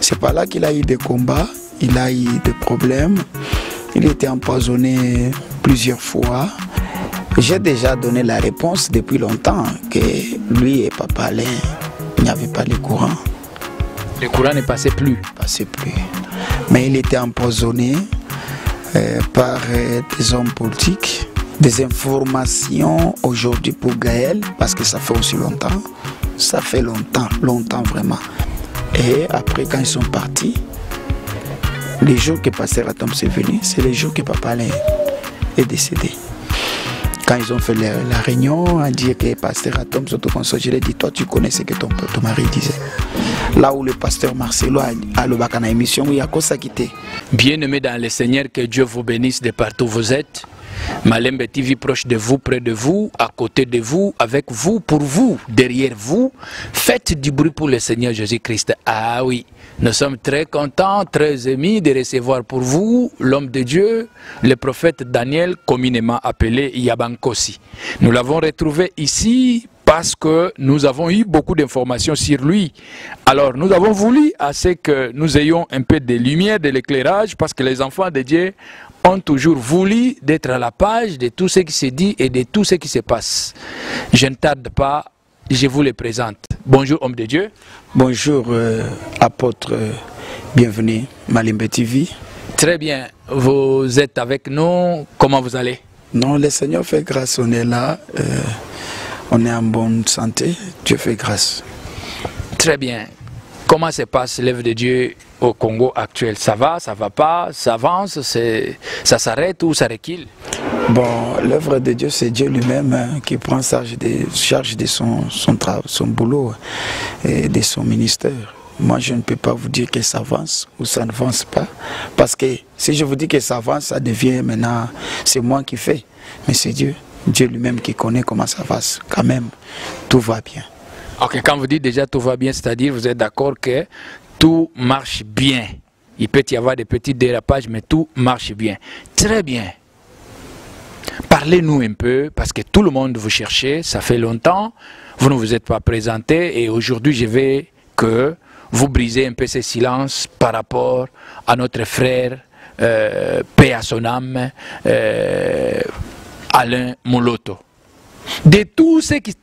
C'est par là qu'il a eu des combats, il a eu des problèmes. Il était empoisonné plusieurs fois. J'ai déjà donné la réponse depuis longtemps que lui et Papa Alain, il n'y avait pas le courant. Le courant ne passait plus. Mais il était empoisonné par des hommes politiques. Des informations aujourd'hui pour Gaël, parce que ça fait aussi longtemps. Ça fait longtemps vraiment. Et après, quand ils sont partis, les jours que Pasteur Atom est venu, c'est les jours que Papa Alain est décédé. Quand ils ont fait la réunion, on dit que Pasteur Atom, surtout quand je lui ai dit, toi tu connais ce que ton mari disait. Là où le pasteur Marcelo a le bac en émission, il y a quoi ça quitté. Bien-aimés dans le Seigneur, que Dieu vous bénisse de partout où vous êtes. Malembe TV proche de vous, près de vous, à côté de vous, avec vous, pour vous, derrière vous. Faites du bruit pour le Seigneur Jésus-Christ. Ah oui, nous sommes très contents, très émis de recevoir pour vous l'homme de Dieu, le prophète Daniel, communément appelé Yabankosi. Nous l'avons retrouvé ici parce que nous avons eu beaucoup d'informations sur lui. Alors nous avons voulu à ce que nous ayons un peu de lumière, de l'éclairage, parce que les enfants de Dieu ont toujours voulu d'être à la page de tout ce qui se dit et de tout ce qui se passe. Je ne tarde pas, je vous les présente. Bonjour homme de Dieu. Bonjour apôtre, bienvenue Malembe TV. Très bien, vous êtes avec nous, comment vous allez? Non, le Seigneur fait grâce, on est là, on est en bonne santé, Dieu fait grâce. Très bien, comment se passe l'œuvre de Dieu au Congo actuel? Ça va pas, ça avance, ça s'arrête ou ça recule? Bon, l'œuvre de Dieu, c'est Dieu lui-même qui prend charge de son boulot et de son ministère. Moi, je ne peux pas vous dire que ça avance ou ça n'avance pas. Parce que si je vous dis que ça avance, ça devient maintenant, c'est moi qui fais. Mais c'est Dieu. Dieu lui-même qui connaît comment ça avance. Quand même, tout va bien. Ok, quand vous dites déjà tout va bien, c'est-à-dire vous êtes d'accord que tout marche bien. Il peut y avoir des petits dérapages, mais tout marche bien. Très bien. Parlez-nous un peu, parce que tout le monde vous cherchez, ça fait longtemps, vous ne vous êtes pas présenté, et aujourd'hui je veux que vous brisez un peu ce silence par rapport à notre frère, paix à son âme, Alain Moloto. De tout ce qui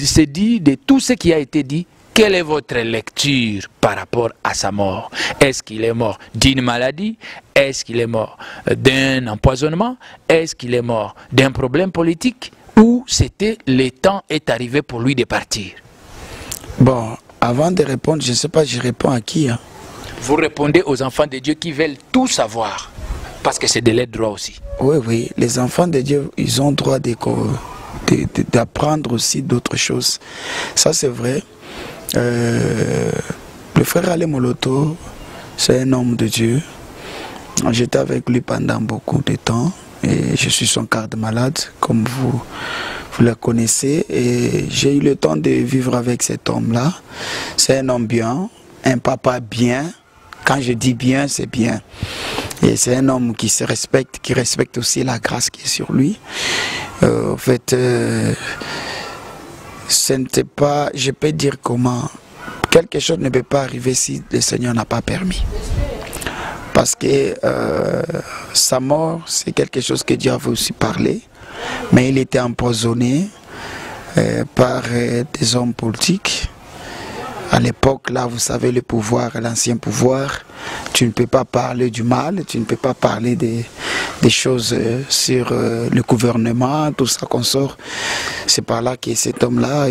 s'est dit, de tout ce qui a été dit, quelle est votre lecture par rapport à sa mort? Est-ce qu'il est mort d'une maladie? Est-ce qu'il est mort d'un empoisonnement? Est-ce qu'il est mort d'un problème politique? Ou c'était le temps est arrivé pour lui de partir? Bon, avant de répondre, je ne sais pas, je réponds à qui hein? Vous répondez aux enfants de Dieu qui veulent tout savoir, parce que c'est de leur droit aussi. Oui, les enfants de Dieu, ils ont droit d'apprendre aussi d'autres choses. Ça, c'est vrai. Le frère Alain Moloto, c'est un homme de Dieu. J'étais avec lui pendant beaucoup de temps et je suis son garde malade, comme vous le connaissez. Et j'ai eu le temps de vivre avec cet homme-là. C'est un homme bien, un papa bien. Quand je dis bien, c'est bien. Et c'est un homme qui se respecte, qui respecte aussi la grâce qui est sur lui. En fait, ce n'était pas, je peux dire comment, quelque chose ne peut pas arriver si le Seigneur n'a pas permis. Parce que sa mort, c'est quelque chose que Dieu avait aussi parlé, mais il était empoisonné par des hommes politiques. À l'époque, là, vous savez, le pouvoir, l'ancien pouvoir, tu ne peux pas parler du mal, tu ne peux pas parler des choses sur le gouvernement, tout ça qu'on sort. C'est par là que cet homme-là,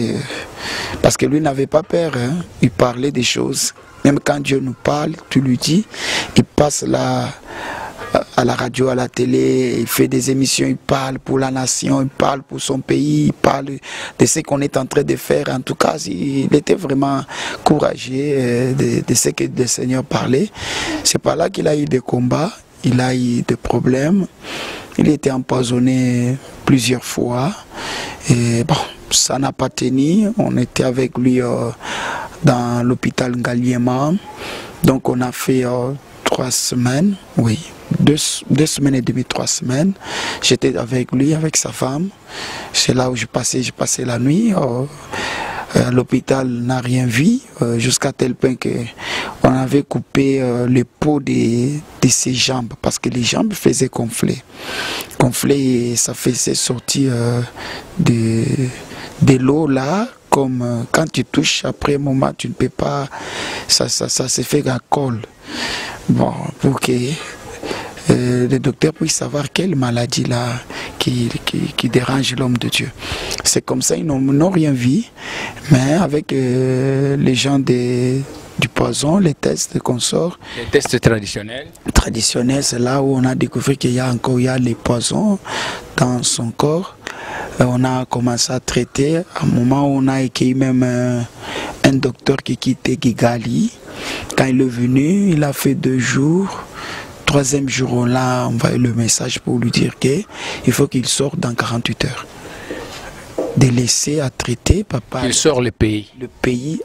parce que lui n'avait pas peur, hein, il parlait des choses. Même quand Dieu nous parle, tu lui dis, il passe là à la radio, à la télé, il fait des émissions, il parle pour la nation, il parle pour son pays, il parle de ce qu'on est en train de faire. En tout cas, il était vraiment courageux de ce que le Seigneur parlait. C'est par là qu'il a eu des combats, il a eu des problèmes, il était empoisonné plusieurs fois. Et bon, ça n'a pas tenu, on était avec lui dans l'hôpital Ngaliema, donc on a fait 3 semaines, oui. 2 semaines et demie, 3 semaines. J'étais avec lui, avec sa femme. C'est là où je passais la nuit. L'hôpital n'a rien vu, jusqu'à tel point que on avait coupé le pot de ses jambes parce que les jambes faisaient gonfler. Gonfler, et ça faisait sortir de l'eau là, comme quand tu touches, après un moment, tu ne peux pas, ça se fait un col. Bon, pour que le docteur puisse savoir quelle maladie là qui dérange l'homme de Dieu. C'est comme ça, ils n'ont rien vu, mais avec les gens du poison, les tests qu'on sort. Les tests traditionnels. Traditionnels, c'est là où on a découvert qu'il y a encore les poisons dans son corps. On a commencé à traiter. À un moment où on a accueilli même un docteur qui quittait Kigali. Quand il est venu, il a fait 2 jours. 3e jour, on a envoyé le message pour lui dire qu'il faut qu'il sorte dans 48 heures. De laisser à traiter, papa. Il sort le pays. Le pays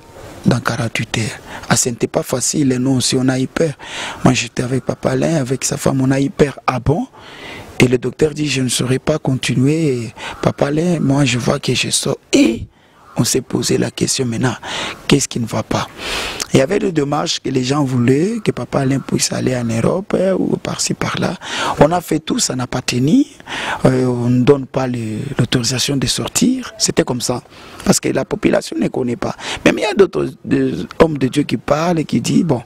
dans 48 heures. Ah, ce n'était pas facile, et nous aussi on a eu peur. Moi j'étais avec papa Alain, avec sa femme, on a eu peur. Ah bon? Et le docteur dit je ne saurais pas continuer. Et papa Alain, moi je vois que je sors. Et on s'est posé la question maintenant, qu'est-ce qui ne va pas? Il y avait des démarches que les gens voulaient, que papa Alain puisse aller en Europe ou par-ci par-là. On a fait tout, ça n'a pas tenu. On ne donne pas l'autorisation de sortir. C'était comme ça. Parce que la population ne connaît pas. Même il y a d'autres hommes de Dieu qui parlent et qui disent, bon,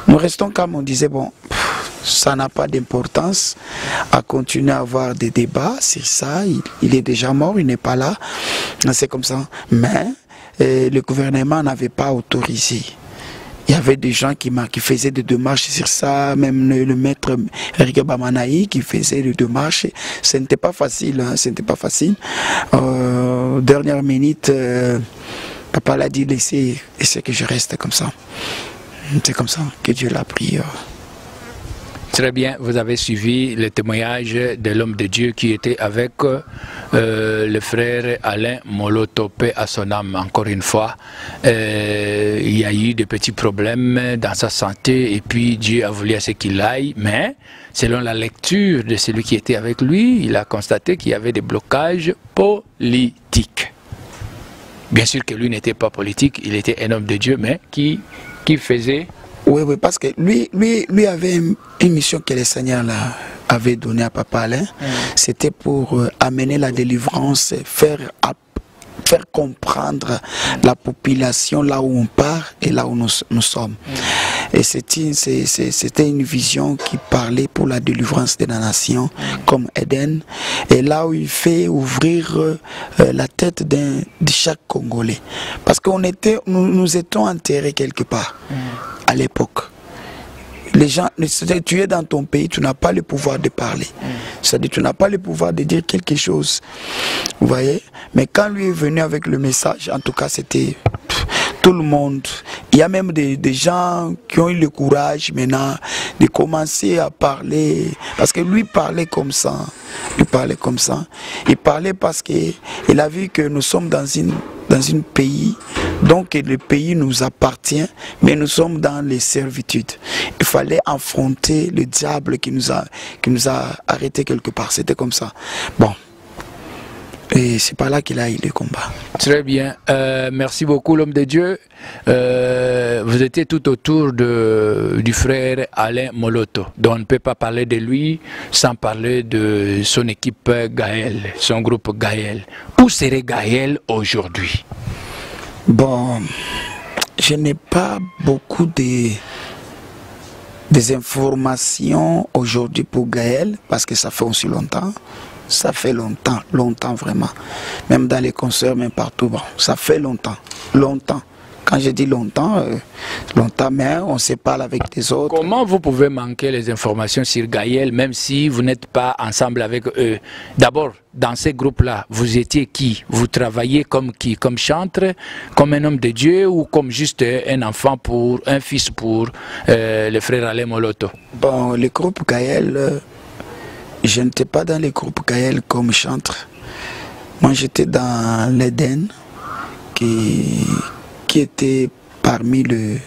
nous restons comme on disait, bon, ça n'a pas d'importance à continuer à avoir des débats sur ça. Il est déjà mort, il n'est pas là. C'est comme ça. Mais le gouvernement n'avait pas autorisé. Il y avait des gens qui faisaient des démarches sur ça, même le maître Eric Bamanaï qui faisait des démarches. Ce n'était pas facile, hein, ce n'était pas facile. Dernière minute, papa l'a dit, laissez que je reste comme ça. C'est comme ça que Dieu l'a pris. Très bien, vous avez suivi le témoignage de l'homme de Dieu qui était avec le frère Alain Moloto, paix à son âme, encore une fois. Il y a eu des petits problèmes dans sa santé et puis Dieu a voulu à ce qu'il aille, mais selon la lecture de celui qui était avec lui, il a constaté qu'il y avait des blocages politiques. Bien sûr que lui n'était pas politique, il était un homme de Dieu, mais qui faisait... Oui, parce que lui avait une mission que le Seigneur avait donnée à papa Alain. C'était pour amener la délivrance, faire comprendre la population là où on part et là où nous sommes. Et c'était une vision qui parlait pour la délivrance de la nation, comme Eden. Et là où il fait ouvrir la tête de chaque Congolais. Parce que nous étions enterrés quelque part à l'époque. Les gens, tu es dans ton pays, tu n'as pas le pouvoir de parler. C'est-à-dire tu n'as pas le pouvoir de dire quelque chose. Vous voyez? Mais quand lui est venu avec le message, en tout cas c'était tout le monde. Il y a même des gens qui ont eu le courage maintenant de commencer à parler. Parce que lui parlait comme ça. Il parlait comme ça. Il parlait parce qu'il a vu que nous sommes dans un pays, donc le pays nous appartient, mais nous sommes dans les servitudes. Il fallait affronter le diable qui nous a arrêtés quelque part. C'était comme ça. Bon. Et c'est pas là qu'il a eu le combat. Très bien. Merci beaucoup, l'homme de Dieu. Vous étiez tout autour du frère Alain Moloto, dont on ne peut pas parler de lui sans parler de son équipe Gaël, son groupe Gaël. Où serait Gaël aujourd'hui? Bon, je n'ai pas beaucoup des informations aujourd'hui pour Gaël, parce que ça fait aussi longtemps. Ça fait longtemps vraiment. Même dans les concerts, même partout, bon, ça fait longtemps. Quand je dis longtemps, mais on se parle avec des autres. Comment vous pouvez manquer les informations sur Gaël, même si vous n'êtes pas ensemble avec eux? D'abord, dans ces groupes-là, vous étiez qui? Vous travailliez comme qui? Comme chantre, comme un homme de Dieu ou comme juste un fils pour le frère Alain Moloto? Bon, le groupe Gaël... je n'étais pas dans les groupes Gaël comme chantre. Moi, j'étais dans l'Eden, qui était parmi le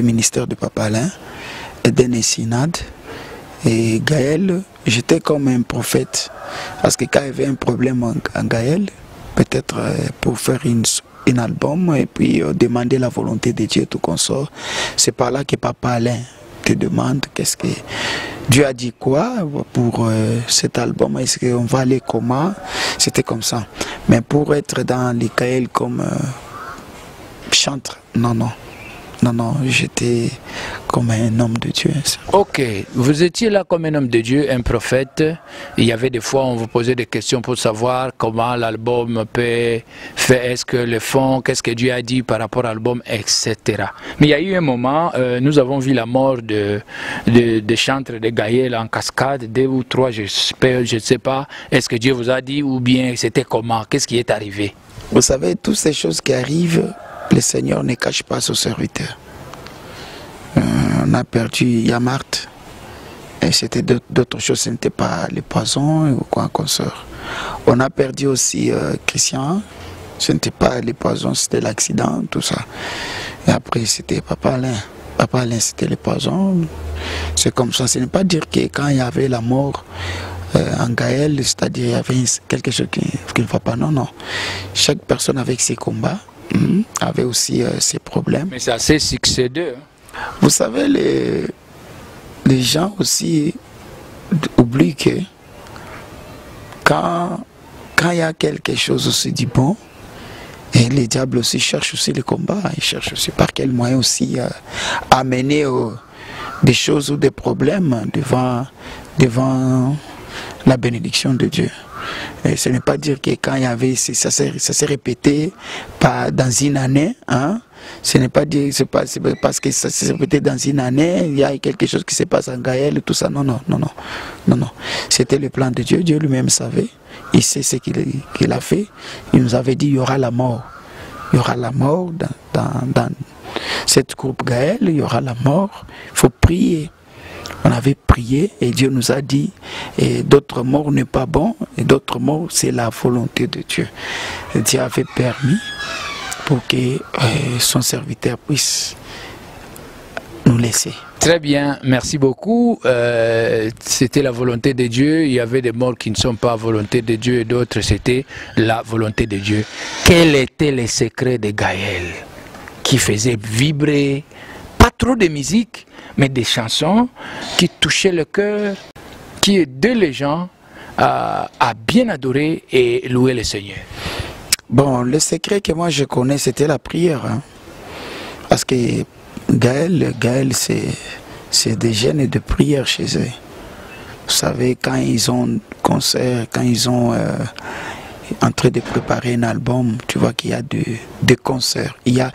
ministère de Papa Alain, Eden et Synade. Et Gaël, j'étais comme un prophète. Parce que quand il y avait un problème en Gaël, peut-être pour faire un album et puis demander la volonté de Dieu, tout qu'on sort. C'est par là que Papa Alain te demande qu'est-ce que Dieu a dit quoi pour cet album, est-ce qu'on va aller comment, c'était comme ça. Mais pour être dans les Gaël comme chantre, non, non. Non, non, j'étais comme un homme de Dieu. Ok, vous étiez là comme un homme de Dieu, un prophète. Il y avait des fois, on vous posait des questions pour savoir comment l'album peut faire, est-ce que le fond, qu'est-ce que Dieu a dit par rapport à l'album, etc. Mais il y a eu un moment, nous avons vu la mort de chantres de Gaël en cascade, 2 ou 3, je ne sais pas. Est-ce que Dieu vous a dit ou bien c'était comment? Qu'est-ce qui est arrivé? Vous savez, toutes ces choses qui arrivent, le Seigneur ne cache pas son serviteur. On a perdu Yamart. Et c'était d'autres choses, ce n'était pas les poisons ou quoi qu'on sort. On a perdu aussi Christian. Ce n'était pas les poisons, c'était l'accident, tout ça. Et après, c'était Papa Alain. Papa Alain, c'était les poisons. C'est comme ça. Ce n'est pas dire que quand il y avait la mort en Gaël, c'est-à-dire il y avait quelque chose qui ne va pas. Non, non. Chaque personne avec ses combats. Avait aussi ses problèmes. Mais c'est assez succédeux. Vous savez, les gens aussi oublient que quand il y a quelque chose aussi du bon, et les diables aussi cherchent aussi les combats, ils cherchent aussi par quel moyen aussi amener des choses ou des problèmes devant la bénédiction de Dieu. Et ce n'est pas dire que quand il y avait, ça s'est répété pas dans une année, hein? Ce n'est pas dire c'est parce que ça s'est répété dans une année, il y a quelque chose qui se passe en Gaël et tout ça. Non, non, non, non, non, non. C'était le plan de Dieu. Dieu lui-même savait. Il sait ce qu'il a fait. Il nous avait dit il y aura la mort. Il y aura la mort dans cette groupe Gaël. Il y aura la mort. Il faut prier. On avait prié et Dieu nous a dit d'autres morts n'est pas bon et d'autres morts c'est la volonté de Dieu. Et Dieu avait permis pour que son serviteur puisse nous laisser. Très bien, merci beaucoup. C'était la volonté de Dieu. Il y avait des morts qui ne sont pas la volonté de Dieu et d'autres c'était la volonté de Dieu. Quel était le secret de Gaël qui faisait vibrer, pas trop de musique, mais des chansons qui touchaient le cœur, qui aidaient les gens à bien adorer et louer le Seigneur? Bon, le secret que moi je connais, c'était la prière. Hein. Parce que Gaël c'est des jeunes de prière chez eux. Vous savez, quand ils ont concert, quand ils ont en train de préparer un album, tu vois qu'il y a des concerts, il y a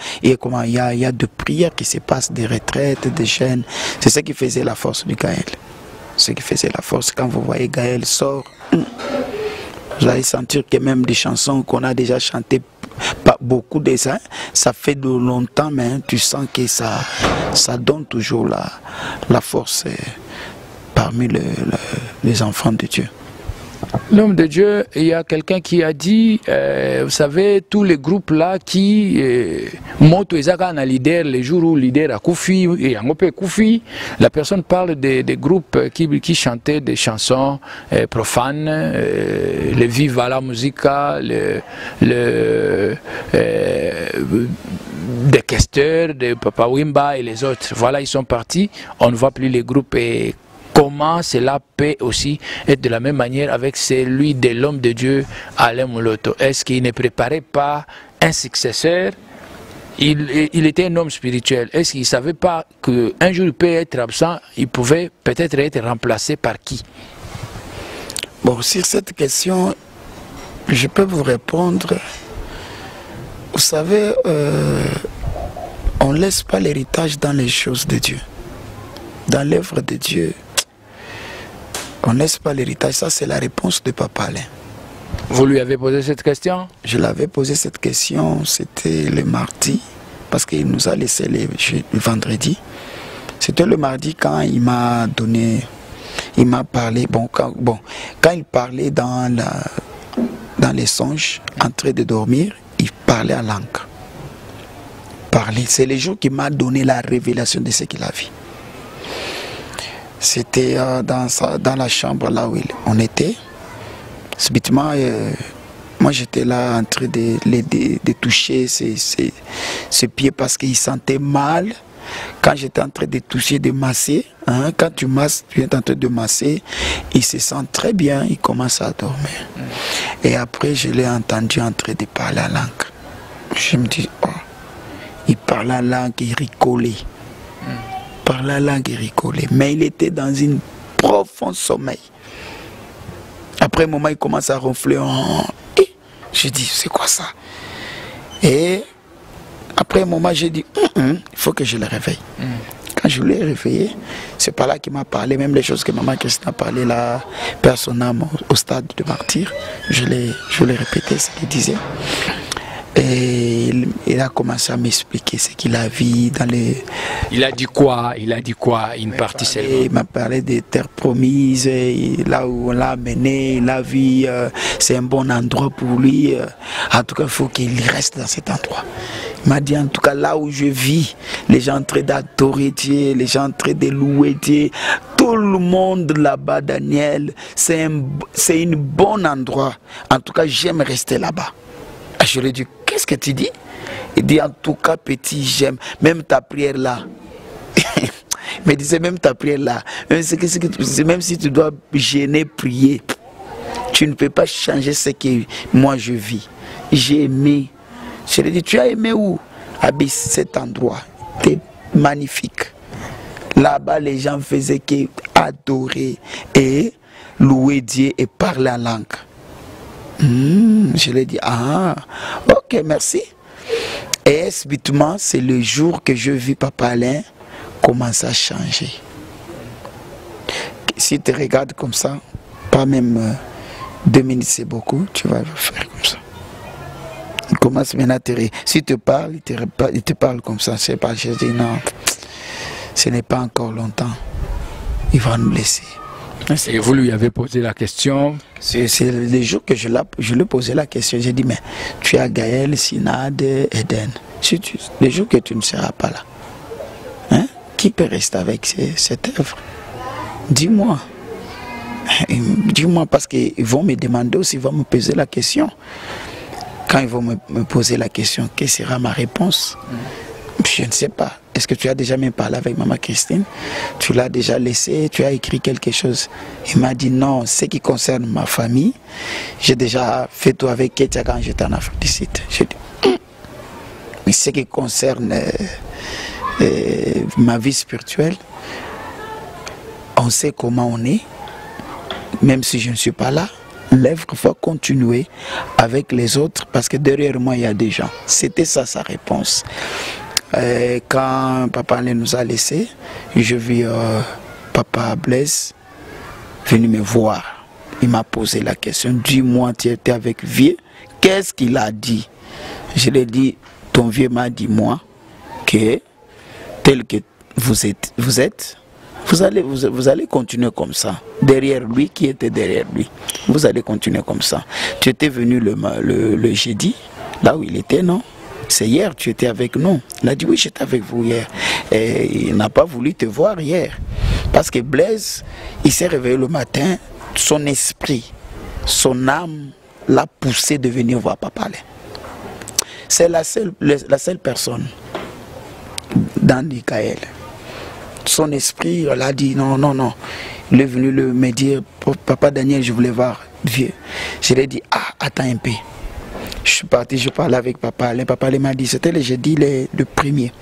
de prières qui se passent, des retraites, des chaînes. C'est ce qui faisait la force de Gaël. Ce qui faisait la force. Quand vous voyez Gaël sort, vous allez sentir que même des chansons qu'on a déjà chantées, pas beaucoup de ça, ça fait de longtemps, mais tu sens que ça donne toujours la force parmi les enfants de Dieu. L'homme de Dieu, il y a quelqu'un qui a dit, vous savez, tous les groupes là qui montent un leader, les jours où le leader a Koufi, et a Koufi, la personne parle des groupes qui chantaient des chansons profanes, le Viva la Musica, des Kester, de Papa Wimba et les autres. Voilà, ils sont partis, on ne voit plus les groupes. Et comment cela peut aussi être de la même manière avec celui de l'homme de Dieu, Alain Mouloto? Est-ce qu'il ne préparait pas un successeur? Il était un homme spirituel. Est-ce qu'il ne savait pas qu'un jour il peut être absent, il pouvait peut-être être remplacé par qui? Bon, sur cette question, je peux vous répondre. Vous savez, on ne laisse pas l'héritage dans les choses de Dieu. Dans l'œuvre de Dieu, on ne laisse pas l'héritage. Ça, c'est la réponse de Papa Alain. Vous lui avez posé cette question? Je l'avais posé cette question, c'était le mardi, parce qu'il nous a laissé le vendredi. C'était le mardi quand il m'a donné, il m'a parlé, quand il parlait dans les songes, en train de dormir, il parlait à langue. C'est le jour qu'il m'a donné la révélation de ce qu'il a vu. C'était dans la chambre là où on était. Subitement, Moi, j'étais là en train de toucher ses pieds parce qu'il sentait mal. Quand j'étais en train de toucher, de masser, hein, quand tu masses, tu es en train de masser, il se sent très bien, il commence à dormir. Et après, je l'ai entendu en train de parler la langue. Je me dis, oh, il parle la langue, il rigolait. Il parle la langue, il rigolait. Mais il était dans un profond sommeil. Après un moment, il commence à ronfler. Oh, et je dis, c'est quoi ça? Et après un moment, j'ai dit, il faut que je le réveille. Quand je l'ai réveillé, c'est pas là qu'il m'a parlé, même les choses que maman Christine a parlé là, personnellement, au stade de martyr, je l'ai répété ce qu'il disait. Et il a commencé à m'expliquer ce qu'il a vu dans les... Il a dit quoi? Il a dit quoi? Une partie seulement. Il m'a parlé des terres promises, là où on l'a amené, il a vu, c'est un bon endroit pour lui. En tout cas, il faut qu'il reste dans cet endroit. Il m'a dit, en tout cas, là où je vis, les gens en train d'adorer Dieu, les gens en train de louer Dieu, tout le monde là-bas, Daniel, c'est un bon endroit. En tout cas, j'aime rester là-bas. Je lui ai dit, qu'est-ce que tu dis? Il dit, en tout cas, petit, j'aime, même ta prière là. Il me disait, même ta prière là, même si tu dois gêner, prier, tu ne peux pas changer ce que moi je vis. J'ai aimé. Je lui ai dit, tu as aimé où? Habite cet endroit. C'est magnifique. Là-bas, les gens faisaient qu'adorer et louer Dieu et parler la langue. Je lui ai dit, ah, ok, merci. Et subitement, c'est le jour que je vis Papa Alain commencer à changer. Si tu regardes comme ça, pas même 2 minutes c'est beaucoup, tu vas faire comme ça. Il commence maintenant à te... Si tu parles, il te parle comme ça. C'est pas, je dis non, ce n'est pas encore longtemps. Il va nous laisser. Et vous lui avez posé la question? C'est le jour que je lui ai posé la question. J'ai dit, mais tu as Gaël, Sinad, Eden. Le jour que tu ne seras pas là, hein, qui peut rester avec cette œuvre? Dis-moi. Dis-moi, parce qu'ils vont me demander aussi, ils vont me poser la question. Quand ils vont me poser la question, quelle sera ma réponse? Je ne sais pas. Est-ce que tu as déjà même parlé avec maman Christine? Tu l'as déjà laissé? Tu as écrit quelque chose? Il m'a dit non, ce qui concerne ma famille, j'ai déjà fait tout avec Ketia quand j'étais en Afrique du Sud. J'ai dit, mais ce qui concerne ma vie spirituelle, on sait comment on est, même si je ne suis pas là. L'œuvre va continuer avec les autres parce que derrière moi il y a des gens. C'était ça sa réponse. Quand Papa nous a laissés, je vis Papa Blaise venu me voir. Il m'a posé la question, dis-moi, tu étais avec vieux, qu'est-ce qu'il a dit? Je lui ai dit, ton vieux m'a dit moi que tel que vous êtes, vous allez continuer comme ça. Derrière lui, qui était derrière lui, vous allez continuer comme ça. Tu étais venu le jeudi, là où il était, non? C'est hier, tu étais avec nous. Il a dit, oui, j'étais avec vous hier. Et il n'a pas voulu te voir hier. Parce que Blaise, il s'est réveillé le matin, son esprit, son âme l'a poussé de venir voir Papa Alain. C'est la seule personne dans Michael. Son esprit l'a dit, non, non, non. Il est venu me dire, Papa Daniel, je voulais voir vieux. Je lui ai dit, ah, attends un peu. Je suis parti, je parlais avec Papa Alain. Papa Alain m'a dit, c'était le jeudi le premier.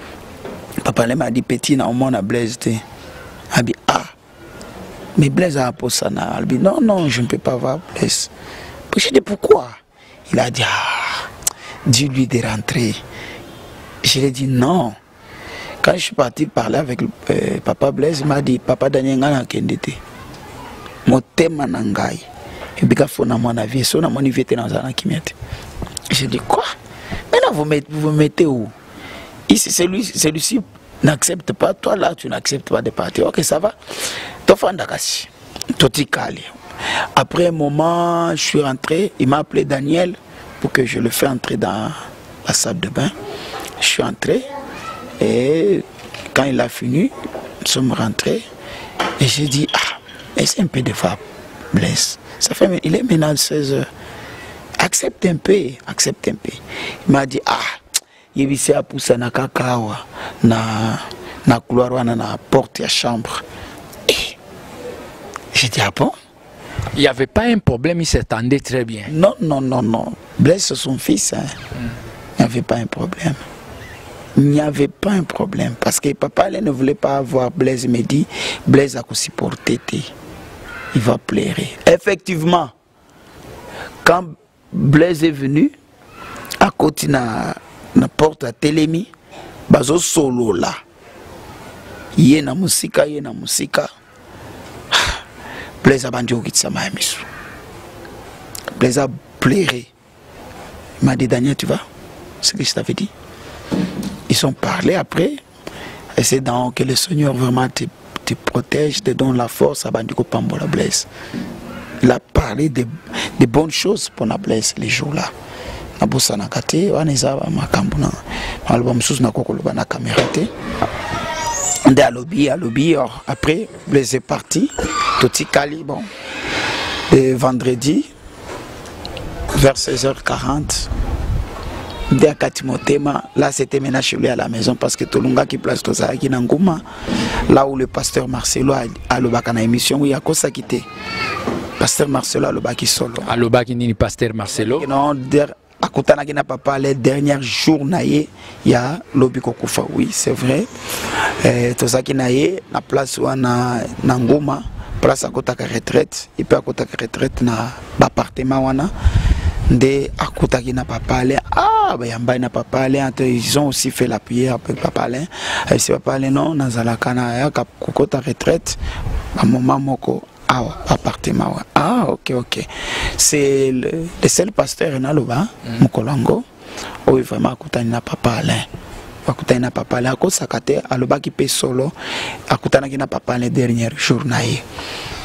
Papa Alain m'a dit, petit, on a Blaise. Il a dit, ah, mais Blaise a posé ça. Il a dit, non, non, je ne peux pas voir Blaise. Je dis, pourquoi? Il a dit, ah, dis-lui de rentrer. Je lui ai dit, non. Quand je suis parti parler avec Papa Blaise, il m'a dit, Papa Daniel, ngana kendete. Motema nangai. Et puis, il a mon avis, son mon avis était dans un kimete. J'ai dit, quoi? Maintenant, vous mettez où? Ici, celui-ci n'accepte pas, toi là, tu n'acceptes pas de partir. Ok, ça va. Après un moment, je suis rentré, il m'a appelé Daniel pour que je le fasse entrer dans la salle de bain. Je suis entré et quand il a fini, nous sommes rentrés et j'ai dit, ah, mais c'est un peu de Blaise. Ça fait, il est maintenant 16 h. accepte un peu, accepte un peu. Il m'a dit, ah, il y a poussé na kakawa, na couloir, na porte de chambre. Et j'ai dit, ah bon? Il n'y avait pas un problème, il s'attendait très bien. Non, non, non, non. Blaise, c'est son fils. Hein. Il n'y avait pas un problème. Il n'y avait pas un problème. Parce que papa ne voulait pas avoir Blaise. Il me dit, Blaise a supporté. Il va pleurer. Effectivement, quand Blaise est venu, à côté de la porte à Télémi, bazo solo là. Il y a une musique, il y a une musique. Blaise a bandu au Gitsama Emisu. Blaise a pleuré. Il m'a dit, Daniel, tu vois ce que je t'avais dit? Ils ont parlé après. Et c'est dans que le Seigneur vraiment te protège, te donne la force à bandu au Pambola Blaise. Il a parlé de bonnes choses pour la Blaise les jours-là. Nabosa nakate, waneza makambuna. Album sous na kokoloba na caméra te. Ndé à lobby, après, Blaise est parti. Toti Kali, bon. Et vendredi, vers 16h40, Ndé à Katimotema, là c'était maintenant chez lui à la maison parce que Tolunga qui place Tozara qui Nangouma, là où le pasteur Marcelo a le bac en émission, où il y a quoi ça quitté. Pasteur Marcelo a le bac solo. A le bac ni pasteur Marcelo. Non, à Koutana qui n'a pas parlé, dernier jour, il y a lobby Kokufa, oui, c'est vrai. Tout ça qui n'a la place où on a Nangoma, place à côté de la retraite, et puis à côté de la retraite, na l'appartement, de à côté qui n'a pas parlé, ah, ben n'a pas parlé, ils ont aussi fait la prière avec Papa Alain. Et si Papa Alain non, dans la cana, à côté de la retraite, à un moment, moko. Ah, appartement. Ah, ok. C'est le seul pasteur Naloba, Mukolango, où vraiment Akutani n'a pas parlé. Akutani n'a pas parlé. À cause de Sakate, Aloba qui paye solo, Akutani n'a pas parlé dernier jour.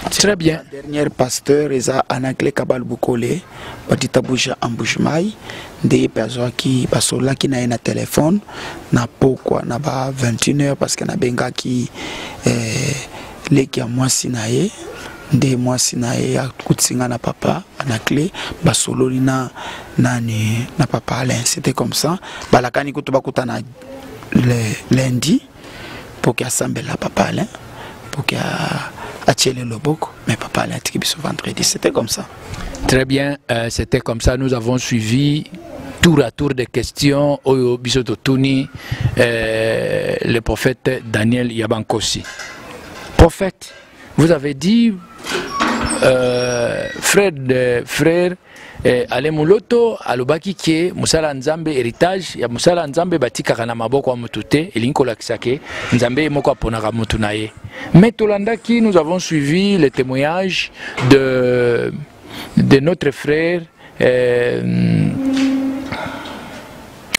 Très bien. Dernier pasteur, ils ont Anacle Kabal Bukole, Batita Bouja Ambouchmaï, des personnes qui passent là qui n'ont pas de téléphone, n'a pourquoi, n'a pas 21h parce qu'il y a benga qui les qui a moi sinaye. Des mois sinaye a kutsinga na papa na clé basolo na papa Alain, c'était comme ça balakani kutuba kutana lundi pour qu'il assemble la papa Alain pour qu'il achele le boko mais papa Alain tikibiso vendredi, c'était comme ça. Très bien, c'était comme ça. Nous avons suivi tour à tour des questions au Bisototuni, le prophète Daniel Yabankosi. Prophète, vous avez dit frère Ale Muloto alobaki ke musala nzambe héritage ya musala nzambe batika na maboko wa mutute elinko lakisake nzambe moko aponaka mutu na ye. Mais tolandaki, nous avons suivi le témoignage de notre frère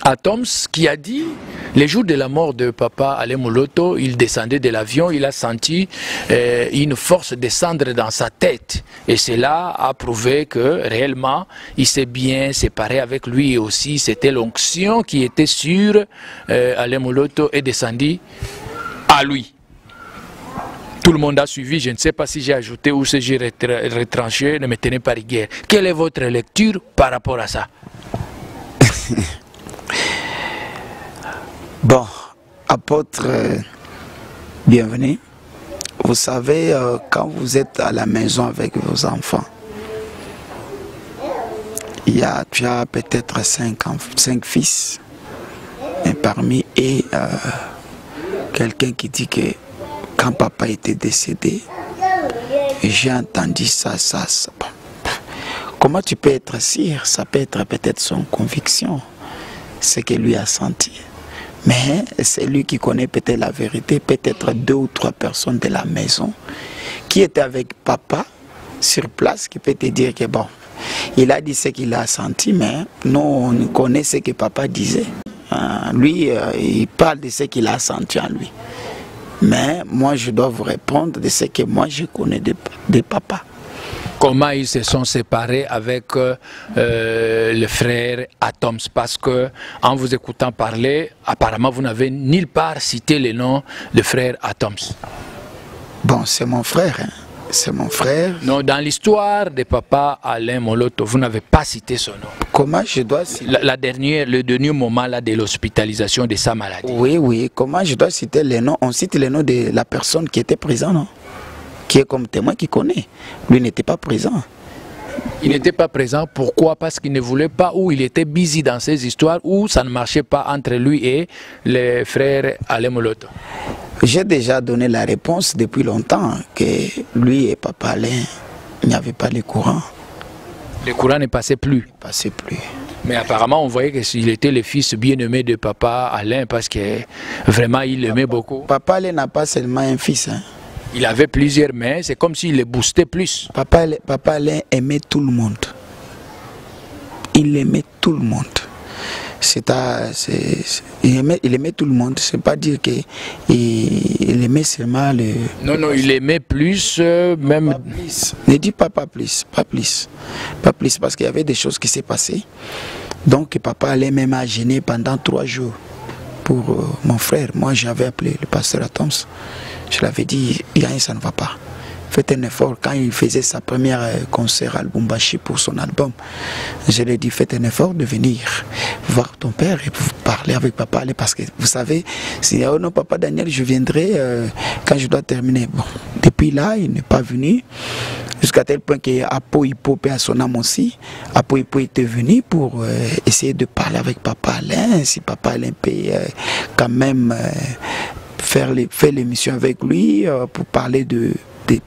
Atoms qui a dit les jours de la mort de papa Alain Moloto, il descendait de l'avion, il a senti une force descendre dans sa tête et cela a prouvé que réellement il s'est bien séparé avec lui et aussi c'était l'onction qui était sur Alain Moloto et descendue à lui. Tout le monde a suivi, je ne sais pas si j'ai ajouté ou si j'ai retranché, ne me tenez pas rigueur. Quelle est votre lecture par rapport à ça? Bon, apôtre, bienvenue. Vous savez, quand vous êtes à la maison avec vos enfants, tu as peut-être 5 fils, et parmi eux, quelqu'un qui dit que quand papa était décédé, j'ai entendu ça. Comment tu peux être sûr? Ça peut être peut-être son conviction, ce qu'il lui a senti. Mais c'est lui qui connaît peut-être la vérité, peut-être 2 ou 3 personnes de la maison qui étaient avec papa sur place, qui peut te dire que bon, il a dit ce qu'il a senti, mais nous on connaît ce que papa disait. Lui, il parle de ce qu'il a senti en lui. Mais moi je dois vous répondre de ce que moi je connais de papa. Comment ils se sont séparés avec le frère Atoms? Parce que en vous écoutant parler, apparemment vous n'avez nulle part cité le nom de frère Atoms. Bon, c'est mon frère, hein. c'est mon frère. Non, dans l'histoire de papa Alain Moloto, vous n'avez pas cité son nom. Comment je dois citer le dernier moment là, de l'hospitalisation de sa maladie. Oui, oui. Comment je dois citer les noms? On cite les noms de la personne qui était présente, non? Qui est comme témoin, qui connaît. Lui n'était pas présent. Il n'était pas présent, pourquoi? Parce qu'il ne voulait pas, ou il était busy dans ces histoires, ou ça ne marchait pas entre lui et les frères Alain Moloto. J'ai déjà donné la réponse depuis longtemps que lui et papa Alain, il n'y avait pas le courant. Le courant ne passait plus. Il ne passait plus. Mais apparemment, on voyait qu'il était le fils bien-aimé de papa Alain parce que vraiment, il l'aimait beaucoup. Papa Alain n'a pas seulement un fils. Hein. Il avait plusieurs mains, c'est comme s'il les boostait plus. Papa Alain aimait tout le monde. Il aimait tout le monde. Il aimait tout le monde. C'est pas dire qu'il aimait seulement le... Non, non, il aimait plus, même... Pas plus. Ne dis pas plus, pas plus. Pas plus, parce qu'il y avait des choses qui s'est passées. Donc papa allait même à gêner pendant 3 jours pour mon frère. Moi j'avais appelé le pasteur Atoms. Je l'avais dit, ça ne va pas. Faites un effort. Quand il faisait sa première concert à Lubumbashi pour son album, je lui ai dit, faites un effort de venir voir ton père et parler avec papa. Parce que vous savez, si oh non, papa Daniel, je viendrai quand je dois terminer. Bon, depuis là, il n'est pas venu. Jusqu'à tel point qu'Apo Hippo à son âme aussi, Apo Hippo était venu pour essayer de parler avec papa Alain, si papa Alain peut quand même faire l'émission avec lui pour parler des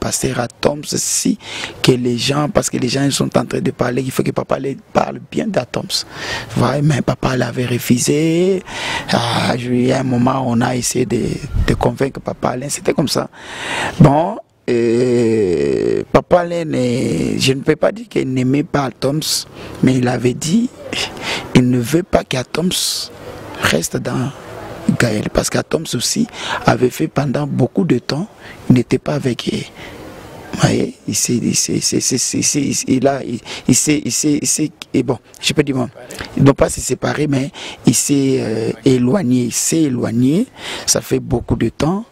pasteurs Atoms, si que les gens, parce que les gens sont en train de parler, il faut que papa les parle bien d'Atoms. Ouais, mais papa l'avait refusé. Il y a un moment, on a essayé de convaincre papa Alain, c'était comme ça. Bon, papa Alain, je ne peux pas dire qu'il n'aimait pas Atoms, mais il avait dit il ne veut pas qu'Atoms reste dans Gaël, parce qu'Atoms aussi avait fait pendant beaucoup de temps, il n'était pas avec eux. Voyez, bon, je peux dire, ils n'ont pas se séparer, mais il s'est éloigné, ça fait beaucoup de temps.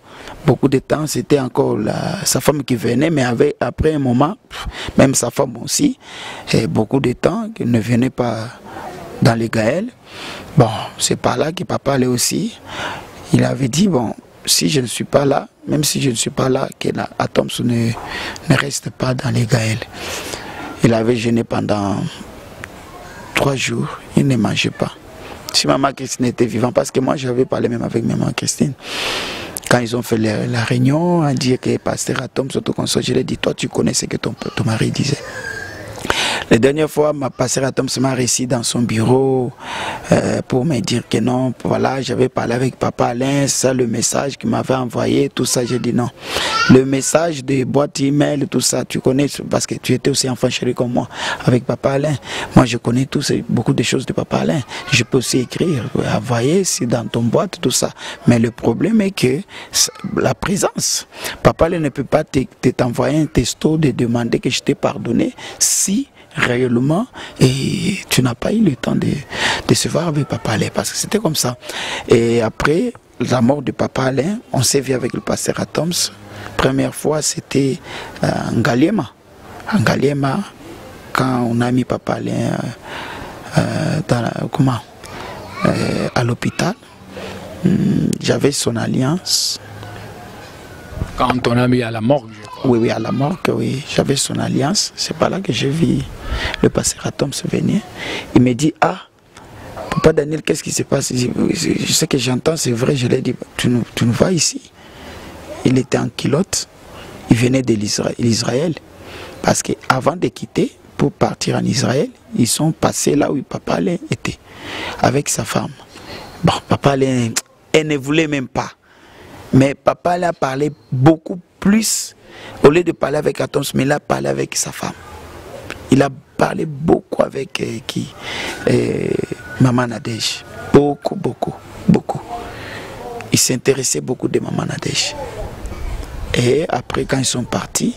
Beaucoup de temps, c'était encore sa femme qui venait, mais après un moment, même sa femme aussi, beaucoup de temps, qu'elle ne venait pas dans les Gaël. Bon, c'est par là que papa allait aussi. Il avait dit, bon, si je ne suis pas là, même si je ne suis pas là, que Atoms ne reste pas dans les Gaël. Il avait jeûné pendant 3 jours, il ne mangeait pas. Si maman Christine était vivante, parce que moi j'avais parlé même avec maman Christine, quand ils ont fait la réunion, à dire que pasteur Atoms, je lui ai dit, toi tu connais ce que ton mari disait. La dernière fois, ma pasteur Atoms m'a réussi dans son bureau pour me dire que non, voilà, j'avais parlé avec papa Alain, ça le message qu'il m'avait envoyé, tout ça, j'ai dit non. Le message de boîte email, tout ça, tu connais, parce que tu étais aussi enfant chéri comme moi, avec papa Alain. Moi, je connais beaucoup de choses de papa Alain. Je peux aussi écrire, envoyer, c'est dans ton boîte, tout ça. Mais le problème est que la présence, papa Alain ne peut pas t'envoyer un texto de demander que je t'ai pardonné si réellement et tu n'as pas eu le temps de se voir avec papa Alain, parce que c'était comme ça. Et après la mort de papa Alain, on s'est vu avec le pasteur Atoms. Première fois c'était en Ngaliema, quand on a mis papa Alain à l'hôpital. J'avais son alliance. Quand on a mis à la morgue, je crois. Oui, à la morgue, oui. J'avais son alliance. C'est par là que j'ai vu le pasteur Atoms venir. Il me dit, ah, papa Daniel, qu'est-ce qui se passe? Je sais que j'entends, c'est vrai, je l'ai dit, tu nous vois ici. Il était en culotte, il venait de l'Israël. Parce qu'avant de quitter, pour partir en Israël, ils sont passés là où papa Alain était, avec sa femme. Bon, papa Alain, elle ne voulait même pas. Mais papa Alain a parlé beaucoup plus, au lieu de parler avec Atoms, mais il a parlé avec sa femme. Il a parlé beaucoup avec Maman Nadège. Beaucoup. Il s'intéressait beaucoup de Maman Nadège. Et après, quand ils sont partis,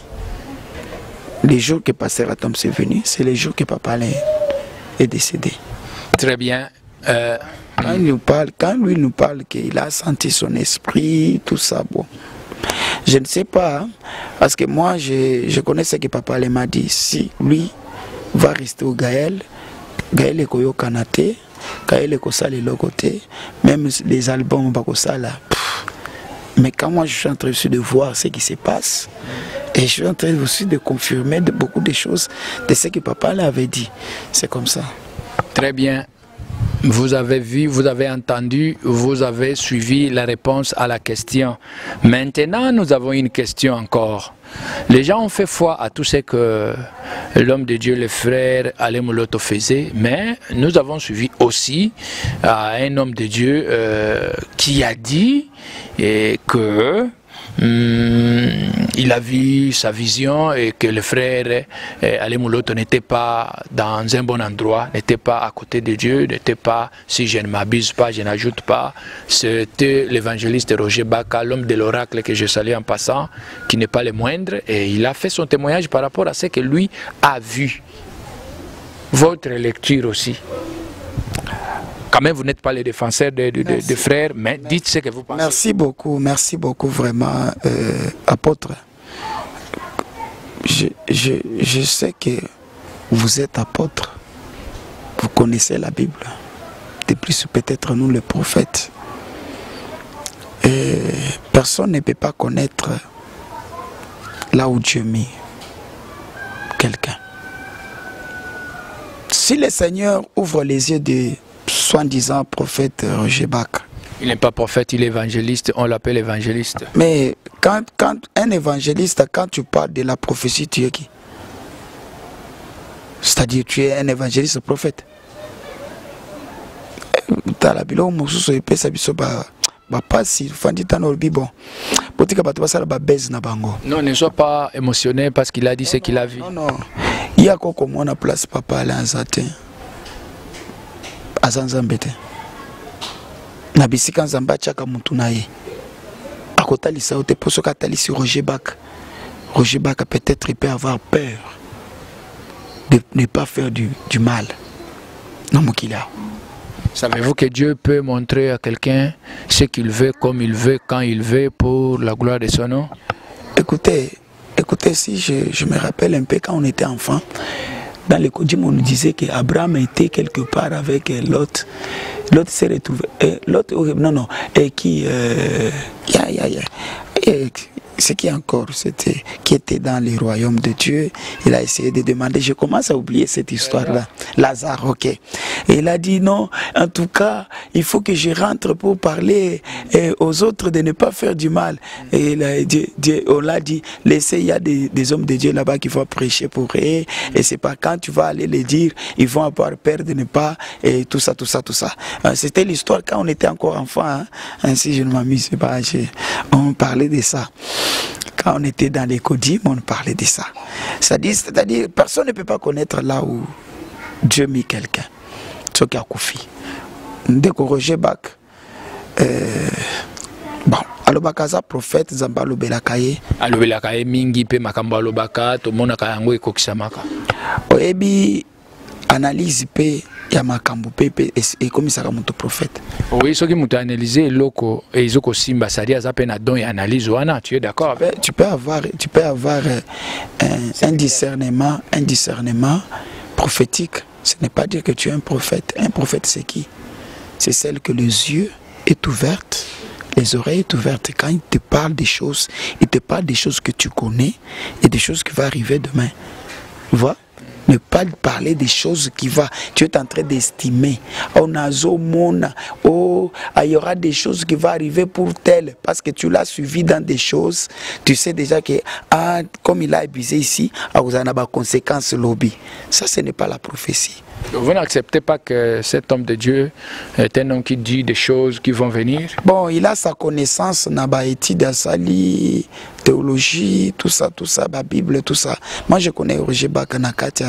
les jours que pasteur Atoms est venu, c'est les jours que papa Alain est décédé. Très bien. Quand lui nous parle qu'il a senti son esprit, tout ça, bon. Je ne sais pas, hein, parce que moi, je connais ce que papa m'a dit. Si lui va rester au Gaël, Gaël est au Kanate, Gaël est au Salé côté, même les albums, là. Mais quand moi je suis en train aussi de voir ce qui se passe, et je suis en train aussi de confirmer beaucoup de choses de ce que papa l'avait dit. C'est comme ça. Très bien. Vous avez vu, vous avez entendu, vous avez suivi la réponse à la question. Maintenant, nous avons une question encore. Les gens ont fait foi à tout ce que l'homme de Dieu, le frère Alain Moloto faisait, mais nous avons suivi aussi un homme de Dieu qui a dit que il a vu sa vision et que le frère Alain Moloto n'était pas dans un bon endroit, n'était pas à côté de Dieu, n'était pas, si je ne m'abuse pas, je n'ajoute pas, c'était l'évangéliste Roger Baka, l'homme de l'oracle que je salue en passant, qui n'est pas le moindre, et il a fait son témoignage par rapport à ce que lui a vu. Votre lecture aussi. Quand même, vous n'êtes pas les défenseurs des frères, mais dites ce que vous pensez. Merci beaucoup vraiment, apôtre. Je sais que vous êtes apôtre, vous connaissez la Bible, de plus peut-être nous les prophètes. Et personne ne peut pas connaître là où Dieu met quelqu'un. Si le Seigneur ouvre les yeux de soi-disant prophète Roger Baka. Il n'est pas prophète, il est évangéliste, on l'appelle évangéliste. Mais quand un évangéliste, quand tu parles de la prophétie, tu es qui? C'est-à-dire tu es un évangéliste prophète. Non, ne sois pas émotionné parce qu'il a dit ce qu'il a vu. Non, non. Il y a quoi comme on a place papa Alain Zatin. Azanzambete na bisika nzamba chaka mutu na ye akotalisa ote poso katalisi Roger Baka peut-être il peut avoir peur de ne pas faire du mal non mokila. Savez-vous que Dieu peut montrer à quelqu'un ce qu'il veut, comme il veut, quand il veut, pour la gloire de son nom? Écoutez, si je me rappelle un peu quand on était enfant. Dans le Kodim, on nous disait qu'Abraham était quelque part avec Lot. Lot s'est retrouvé. Lot, non, et qui. Ce qui encore, c'était qui était dans le royaume de Dieu. Il a essayé de demander. Je commence à oublier cette histoire-là. Lazare, ok. Et il a dit non, en tout cas, il faut que je rentre pour parler aux autres de ne pas faire du mal. Et on l'a dit, laissez, il y a des hommes de Dieu là-bas qui vont prêcher pour eux. Et c'est pas quand tu vas aller les dire, ils vont avoir peur de ne pas, et tout ça. C'était l'histoire quand on était encore enfant. Hein. Si je ne m'amuse pas, on parlait de ça. Quand on était dans les Kodim, on parlait de ça. C'est-à-dire, personne ne peut pas connaître là où Dieu mit quelqu'un. Ce qui a Koufi. Dès que Roger Baka, bon, alobakaza prophète Zamba Lobelakaye. Alobelakaye mingi pe makambo alobaka, to mona kayango ekokisamaka. Oebi analyse pe ya makambo pepe et comme ça comme prophète. Oui, ce qui m'a analysé loko et izoko simba saria za pe na don et analyse wana, tu es d'accord? Tu peux avoir un discernement prophétique. Ce n'est pas dire que tu es un prophète. Un prophète, c'est qui? C'est celle que les yeux est ouverts, les oreilles sont ouvertes. Quand il te parle des choses, il te parle des choses que tu connais et des choses qui vont arriver demain. Tu vois? Ne pas parler des choses qui vont. Tu es en train d'estimer. Oh, il y aura des choses qui vont arriver pour tel. Parce que tu l'as suivi dans des choses. Tu sais déjà que, comme il a abusé ici, il y a des conséquences lobby. Ça, ce n'est pas la prophétie. Vous n'acceptez pas que cet homme de Dieu est un homme qui dit des choses qui vont venir? Bon, il a sa connaissance, n'a étude à sali, théologie, tout ça, la Bible, tout ça. Moi, je connais Roger Baka Nakati,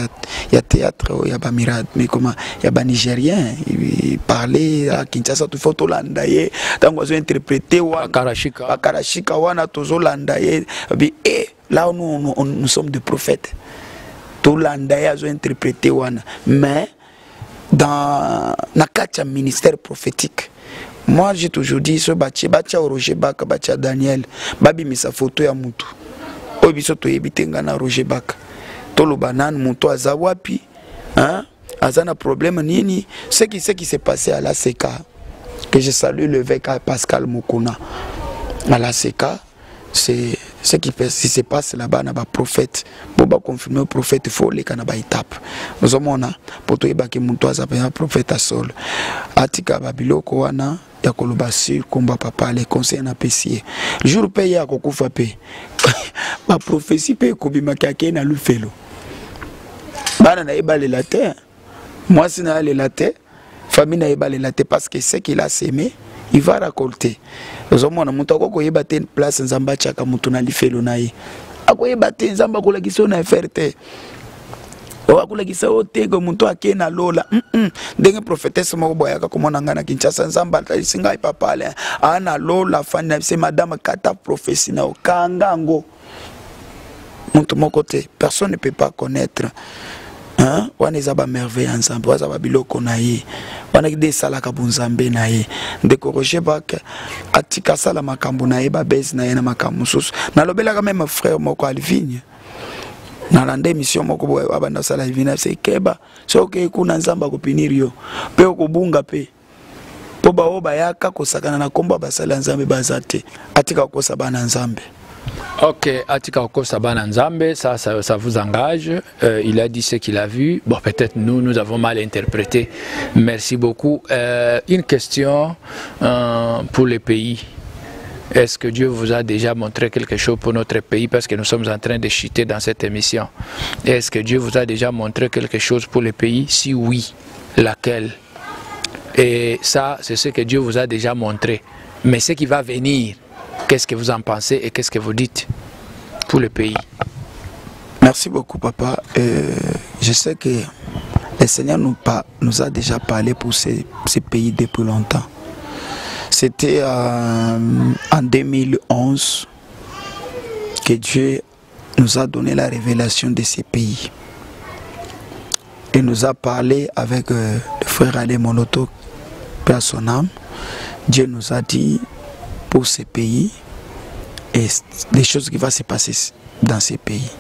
il y a théâtre, il y a Mirad, mais comment, il y a Nigérien, il parlait à Kinshasa, tout faut landaye, tant qu'on a interprété, Akarashika, wana tozo landaye, et là nous sommes des prophètes. Tout l'andaye a interprété wana, mais dans le ministère prophétique, Moi, j'ai toujours dit, ce bâti Roger Baka, bâti Daniel, babi mis sa photo ya mutu. Obiso to yebitenga na Roger Baka. Tolo banane, mutu azawapi, hein? Azana problème nini? Ce qui s'est passé à la CK, que je salue le évêque Pascal Mukuna. À la CK, c'est ce qui se passe là-bas, na ba prophète. Pour confirmer le prophète, il faut les canaba étape. Nous avons pour toi que mutu azape un prophète à sol. Atika babiloko wana. Ya koloba sur combat papa les conseils na pesier jour paye ya kokufa pe ma prophétie pe kobima kake na lufelo bana na ebale la terre moi si na le la terre famille na ebale la terre parce que ce qu'il a semé il va récolter ozomona mutu akoko yeba te place nzamba chaka mutu na lifelo na ye akoyeba te nzamba kola kiso na ferte wakula kisa otego muntu akena lola ndenge prophétesse moko boyaka komona ngana Kinshasa nzamba singa ipapale ana lola fani na madame kata prophétie na okangango muntu moko te personne ne peut pas connaître hein wana ezaba merveille ensemble wazaba biloko na ye wana kide sala ka bunzambe na ye ndeko Roger Baka atika sala makambo na ye ba base na ye na makambo susu na lobela ka même frère moko Alvigne na lande mission moko boye abanda sala ivina se keba soke kuna nzamba kopinirio pe okubunga pe po baoba yaka kosakana na komba basala nzambe bazate atika kosa bana nzambe. Ok, atika kosa bana nzambe, ça vous engage. Il a dit ce qu'il a vu. Bon, peut-être nous avons mal interprété. Merci beaucoup. Une question pour les pays. Est-ce que Dieu vous a déjà montré quelque chose pour notre pays parce que nous sommes en train de chuter dans cette émission? Est-ce que Dieu vous a déjà montré quelque chose pour le pays? Si oui, laquelle? Et ça, c'est ce que Dieu vous a déjà montré. Mais ce qui va venir, qu'est-ce que vous en pensez et qu'est-ce que vous dites pour le pays? Merci beaucoup, papa. Je sais que le Seigneur nous a déjà parlé pour ces pays depuis longtemps. C'était en 2011 que Dieu nous a donné la révélation de ces pays. Il nous a parlé avec le frère Alain Moloto, Père son âme. Dieu nous a dit pour ces pays et les choses qui vont se passer dans ces pays.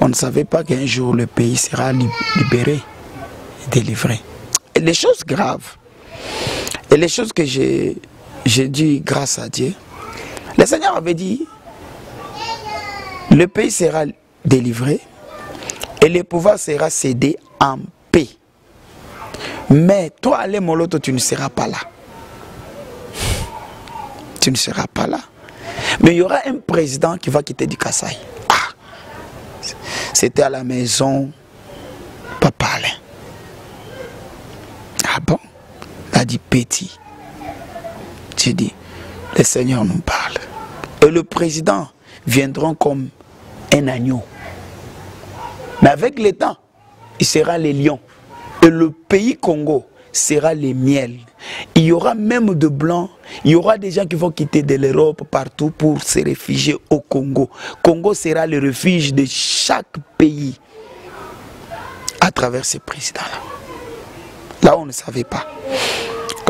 On ne savait pas qu'un jour le pays sera libéré, délivré. Et les choses graves. Et les choses que j'ai dit grâce à Dieu, le Seigneur avait dit, le pays sera délivré et le pouvoir sera cédé en paix. Mais toi, Alain Moloto, tu ne seras pas là. Tu ne seras pas là. Mais il y aura un président qui va quitter du Kasaï. Ah, c'était à la maison Papa Alain. Ah bon? A dit petit. Tu dis, le Seigneur nous parle. Et le président viendra comme un agneau. Mais avec le temps, il sera les lions. Et le pays Congo sera les miels. Il y aura même de blancs. Il y aura des gens qui vont quitter de l'Europe partout pour se réfugier au Congo. Congo sera le refuge de chaque pays à travers ce président-là. Là, on ne savait pas.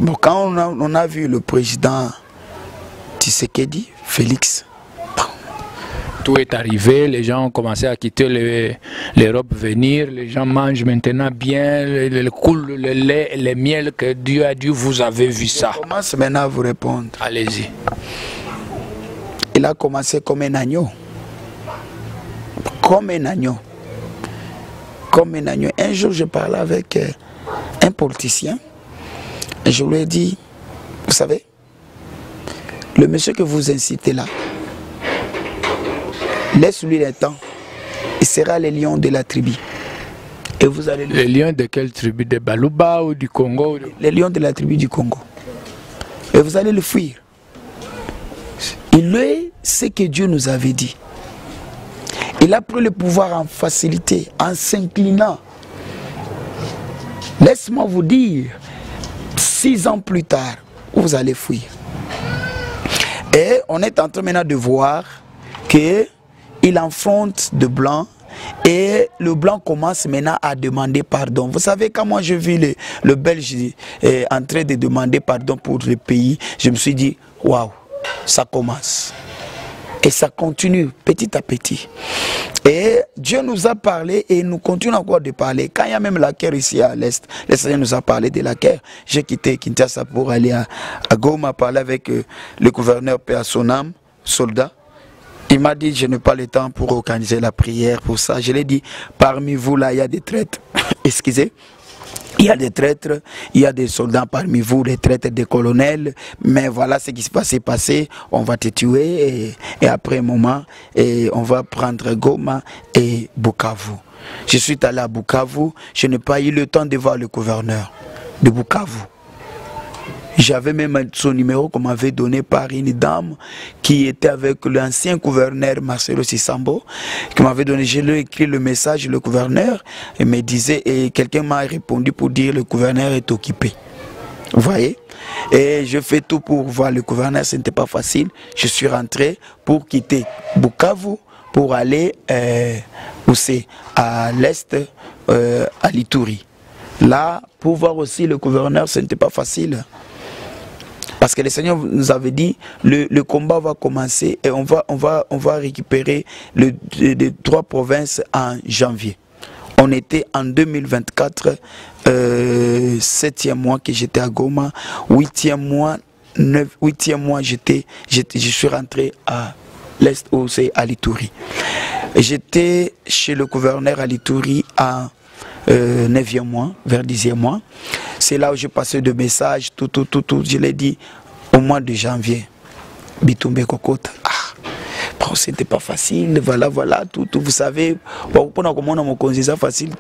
Bon, quand on a vu le président Tshisekedi, Félix, tout est arrivé, les gens ont commencé à quitter l'Europe, venir, les gens mangent maintenant bien, le lait, le miel que Dieu a dit, vous avez vu ça. Je commence maintenant à vous répondre. Allez-y. Il a commencé comme un agneau. Comme un agneau. Comme un agneau. Un jour, je parlais avec un politicien. Et je lui ai dit, vous savez, le monsieur que vous incitez là, laisse-lui le temps. Il sera le lion de la tribu. Et vous allez le lion de quelle tribu? De Baluba ou du Congo? Le lion de la tribu du Congo. Et vous allez le fuir. Il est ce que Dieu nous avait dit. Il a pris le pouvoir en facilité, en s'inclinant. Laisse-moi vous dire, 6 ans plus tard, vous allez fuir. Et on est en train maintenant de voir qu'il affronte de blancs et le blanc commence maintenant à demander pardon. Vous savez, quand moi je vis le Belge en train de demander pardon pour le pays, je me suis dit, waouh, ça commence. Et ça continue petit à petit. Et Dieu nous a parlé et nous continuons encore de parler. Quand il y a même la guerre ici à l'Est, le Seigneur nous a parlé de la guerre. J'ai quitté Kinshasa pour aller à Goma parler avec le gouverneur paix à son âme, soldat. Il m'a dit, je n'ai pas le temps pour organiser la prière pour ça. Je l'ai dit, parmi vous là, il y a des traîtres. Excusez. Il y a des traîtres, il y a des soldats parmi vous, des traîtres, des colonels, mais voilà ce qui s'est passé, on va te tuer et après un moment, on va prendre Goma et Bukavu. Je suis allé à Bukavu, je n'ai pas eu le temps de voir le gouverneur de Bukavu. J'avais même son numéro qu'on m'avait donné par une dame qui était avec l'ancien gouverneur Marcelo Sissambo, qui m'avait donné, je lui ai écrit le message, le gouverneur, et me disait, et quelqu'un m'a répondu pour dire le gouverneur est occupé. Vous voyez? Et je fais tout pour voir le gouverneur, ce n'était pas facile. Je suis rentré pour quitter Bukavu, pour aller où c'est, à l'est, à l'Ituri. Là, pour voir aussi le gouverneur, ce n'était pas facile. Parce que le Seigneur nous avait dit, le combat va commencer et on va récupérer les 3 provinces en janvier. On était en 2024, 7e mois que j'étais à Goma, 8e mois, je suis rentré à l'Est, c'est à l'Ituri. J'étais chez le gouverneur à l'Ituri à 9e mois, vers 10e mois. C'est là où j'ai passé de messages, tout. Je l'ai dit au mois de janvier. Bitumbe Kokota. Bon, c'était pas facile, voilà, tout. Vous savez, bon, c'est facile.